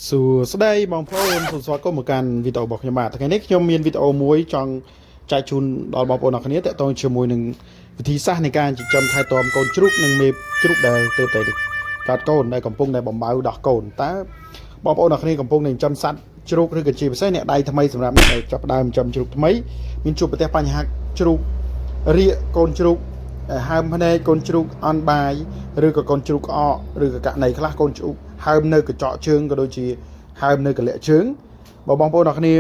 សួស្តីបងប្អូនសូមស្វាគមន៍មកកាន់វីដេអូរបស់ខ្ញុំបាទថ្ងៃនេះខ្ញុំមានវីដេអូមួយចង់ចែកជូនដល់បងប្អូនអរគ្នាតាក់ទងជាមួយនឹងវិធីសាស្ត្រនៃការចិញ្ចឹមថែទាំកូនជ្រូកនិងមេជ្រូកដែលទើបតែកើតកូនដែលកំពុងតែបំបៅដោះកូនតើបងប្អូនអរគ្នាកំពុងតែចិញ្ចឹមសត្វជ្រូកឬក៏ជាពិសេសអ្នកដៃថ្មីសម្រាប់អ្នកដែលចាប់ផ្ដើមចិញ្ចឹមជ្រូកថ្មីមានជួបប្រទះបញ្ហាជ្រូករាកកូនជ្រូកហើមភ្នែកកូនជ្រូកអន់បាយឬក៏កូនជ្រូកក្អកឬក៏ករណីខ្លះកូនជ្រូកហើមនៅកញ្ចក់ជើងក៏ដូចជាហើមនៅកលាក់ជើងបើបងប្អូនអរគ្នា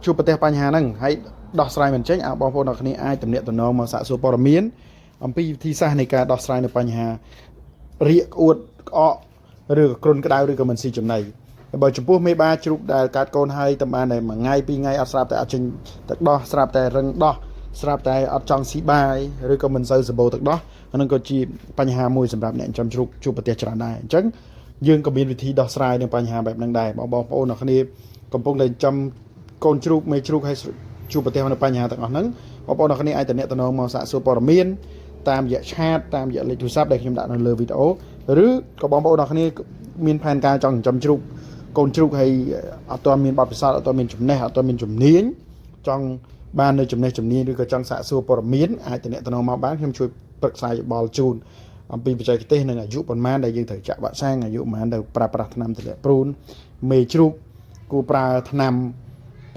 ជួបប្រទះបញ្ហាហ្នឹងហើយដោះស្រាយមិនចេញបងប្អូនអរគ្នាអាចទំនាក់ទំនងមកសាកសួរព័ត៌មានអំពីវិធីសាស្ត្រនៃការដោះស្រាយនៅបញ្ហារាកក្អួតក្អកឬក៏គ្រុនក្តៅឬក៏មិនស៊ីចំណីបើចំពោះមេបាជ្រូកដែលកើតកូនហើយតែបានតែមួយថ្ងៃពីរថ្ងៃអត់ស្រាប់តែអត់ចេញទឹកដោះស្រាប់តែរឹងដោះស្រាប់តែអត់ចង់ស៊ីបាយឬក៏មិនសូវសម្បូរទឹកដោះអានឹងក៏ជាបញ្ហាមួយសម្រាប់អ្នកចិញ្ចឹមជ្រូកជួបប្រទះច្រើនដែរអញ្ចឹងយើងក៏មានវិធីដោះស្រាយនឹងបញ្ហាបែបហ្នឹងដែរបងប្អូនអ្នកគ្នាកំពុងតែចិញ្ចឹមកូនជ្រូកមេជ្រូកហើយជួបប្រទះនៅបញ្ហាទាំងអស់ហ្នឹងបងប្អូនអ្នកគ្នាអាចតំណតំណងមកសាកសួរព័ត៌មានតាមរយៈឆាតតាមរយៈលេខទូរស័ព្ទដែលខ្ញុំដាក់នៅលើវីដេអូឬក៏បងប្អូនអ្នកគ្នាមានផែនការចង់ចិញ្ចឹមជ្រូកកូនជ្រូកហើយអត់ទាន់មានបទពិសោធន៍អត់ទាន់មានចំណេះអត់ទាន់មានជំនាញចង់បាននៅចំណេះជំនាញឬក៏ចង់សាកសួរព័ត៌មានអាចតំណតំណងមកបានខ្ញុំជួយប្រឹក្សាយោបល់ជូនអំពីបច្ចេកទេសនិងអាយុប៉ុន្មានដែលយើងត្រូវចាក់វ៉ាក់សាំងអាយុប៉ុន្មានដែលប្រើប្រាស់ថ្នាំទម្លាក់ព្រូនមេជ្រូកគួរប្រើថ្នាំ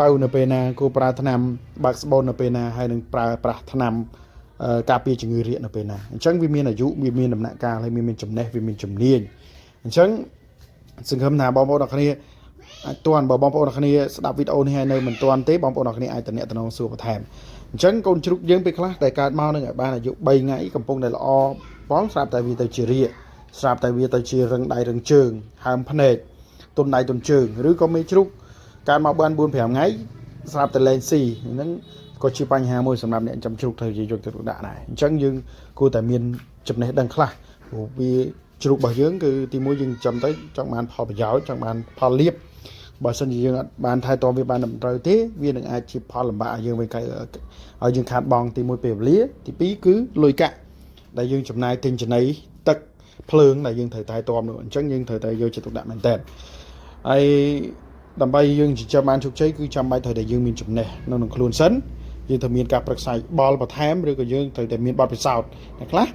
ប៉ៅនៅពេលណាគួរប្រើថ្នាំបើកស្បូននៅពេលណាហើយនឹងប្រើប្រាស់ថ្នាំការពារជំងឺរាកនៅពេលណាអញ្ចឹងវាមានអាយុវាមានដំណាក់កាលហើយមានចំណេះវាមានជំនាញអញ្ចឹងសង្ឃឹមថាបងប្អូនអរគ្នាអាចទាន់បើបងប្អូនអរគ្នាស្ដាប់វីដេអូនេះហើយនៅមិនទាន់ទេបងប្អូនអរគ្នាអាចតំណតំណងសួរបន្ថែមអញ្ចឹងកូនជ្រូកយើងពេលខ្លះតែកើតមកនឹងឲ្យបានអាយុ3ថ្ងៃកំពុងតែល្អបងស្រាប់តែវាទៅជារាកស្រាប់តែវាទៅជារឹងដៃរឹងជើងហើមភ្នែកទុនដៃទុនជើងឬក៏មេជ្រូកកើតមកបាន4-5ថ្ងៃស្រាប់តែលែងស៊ីហ្នឹងក៏ជាបញ្ហាមួយសម្រាប់អ្នកចិញ្ចឹមជ្រូកត្រូវយកទៅដាក់ដែរអញ្ចឹងយើងគួរតែមានចំណេះដឹងខ្លះព្រោះវាជ្រូករបស់យើងគឺទីមួយយើងចិញ្ចឹមទៅចង់បានផលប្រយោជន៍ចង់បានផលលាភបើសិនជាយើងអត់បានថែទាំវាបានត្រឹមត្រូវទេវានឹងអាចជាផលលំបាកឲ្យយើងវិញឲ្យយើងខាតបង់ទីមួយពេលវេលាទីពីរគឺលុយកាក់ដែលយើងចំណាយទិញចំណីទឹកភ្លើងដែលយើងត្រូវថែទាំនោះអញ្ចឹងយើងត្រូវតែយកចិត្តទុកដាក់មែនតើហើយដើម្បីយើងចិញ្ចឹមបានជោគជ័យគឺចាំបាច់ត្រូវតែយើងមានចំណេះនៅក្នុងខ្លួនសិនយើងត្រូវមានការប្រឹក្សាបលបន្ថែមឬក៏យើងត្រូវតែមានបទពិសោធន៍អ្នកខ្លះ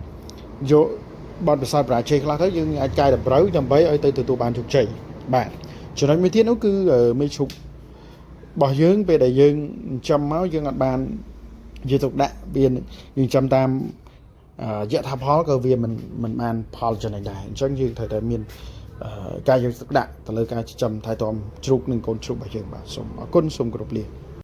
យកបទពិសោធន៍ប្រាជ័យខ្លះទៅយើងអាចកែតម្រូវដើម្បីឲ្យទៅទទួលបានជោគជ័យបាទចំណុចមួយទៀតនោះគឺមេជ្រូករបស់យើងពេលដែលយើងចិញ្ចឹមមកយើងអត់បានយកទុកដាក់វាយើងចិញ្ចឹមតាមយថាផលក៏វាមិនបានផលចំណេញដែរអញ្ចឹងយើងត្រូវតែមានការយកទឹកដាក់ទៅលើការចិញ្ចឹមថែទាំជ្រូកនិងកូនជ្រូករបស់យើងបាទសូមអរគុណសូមគោរពលា